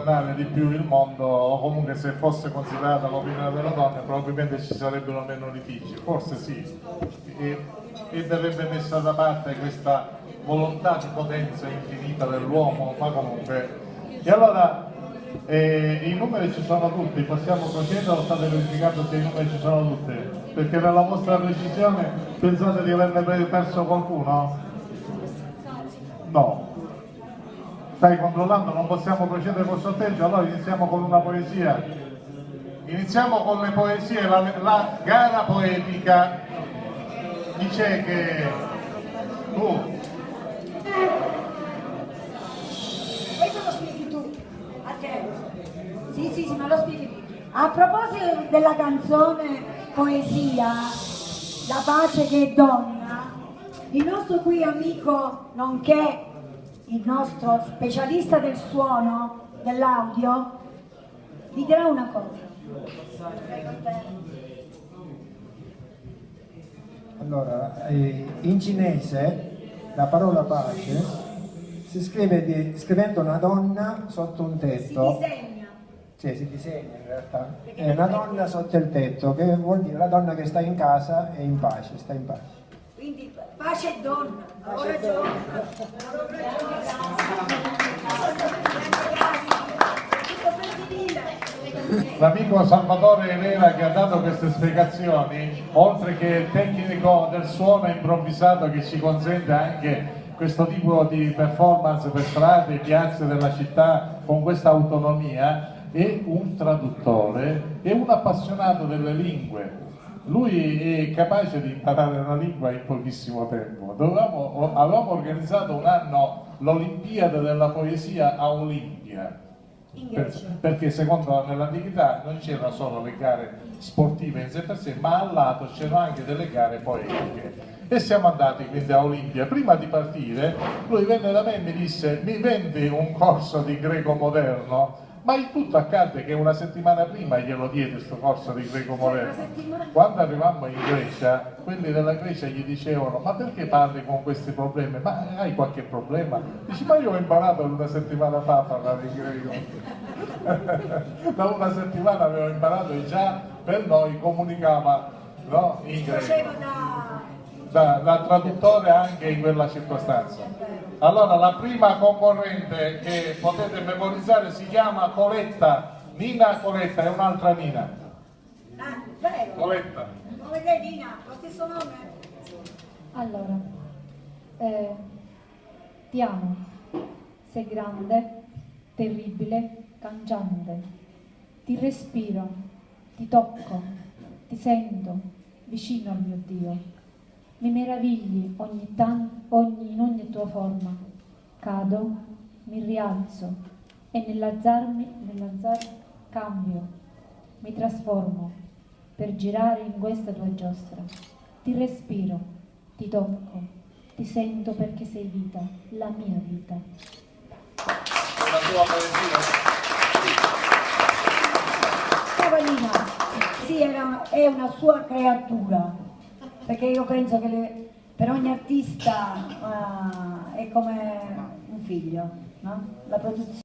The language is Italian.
governare di più il mondo, o comunque se fosse considerata l'opinione della donna probabilmente ci sarebbero meno litigi, forse sì, e verrebbe messa da parte questa volontà di potenza infinita dell'uomo, ma comunque. E allora i numeri ci sono tutti, possiamo procedere o state verificando se i numeri ci sono tutti? Perché nella vostra precisione pensate di averne perso qualcuno? No. Stai controllando, non possiamo procedere col sorteggio, allora iniziamo con una poesia. Iniziamo con le poesie, la gara poetica dice che tu. Questo lo spieghi tu, a te. Sì, ma lo spieghi tu. A proposito della canzone Poesia, La pace che è donna, il nostro qui amico, nonché il nostro specialista del suono, dell'audio, vi dirà una cosa. Allora, in cinese la parola pace si scrive scrivendo una donna sotto un tetto. Si disegna. Sì, si disegna in realtà. È una donna sotto il tetto, che vuol dire la donna che sta in casa e in pace, sta in pace. Quindi pace e donna, ho ragione. L'amico Salvatore Elena che ha dato queste spiegazioni, oltre che il tecnico del suono improvvisato che ci consente anche questo tipo di performance per strade e piazze della città con questa autonomia, è un traduttore, è un appassionato delle lingue. Lui è capace di imparare una lingua in pochissimo tempo. Avevamo organizzato un anno l'Olimpiade della poesia a Olimpia, perché secondo nell'antichità non c'erano solo le gare sportive in sé per sé, ma al lato c'erano anche delle gare poetiche. E siamo andati quindi a Olimpia. Prima di partire lui venne da me e mi disse: mi vendi un corso di greco moderno? Ma il tutto accadde che una settimana prima glielo diede questo corso di greco moderno. Quando arrivammo in Grecia, quelli della Grecia gli dicevano: ma perché parli con questi problemi? Ma hai qualche problema? Dici: ma io ho imparato una settimana fa a parlare in greco. Da una settimana avevo imparato e già per noi comunicava, no, in greco. Da traduttore anche in quella circostanza. Allora, la prima concorrente che potete memorizzare si chiama Coletta, Nina Coletta, è un'altra Nina. Ah, vero? Coletta. Come lei, Nina, lo stesso nome? Allora, ti amo, sei grande, terribile, cangiante, ti respiro, ti tocco, ti sento, vicino al mio Dio. Mi meravigli in ogni tua forma. Cado, mi rialzo e nell'alzar cambio, mi trasformo per girare in questa tua giostra. Ti respiro, ti tocco, ti sento perché sei vita, la mia vita. La tua poesia? Cavalina, sì, è una sua creatura. Perché io penso che per ogni artista è come un figlio, no? La produzione.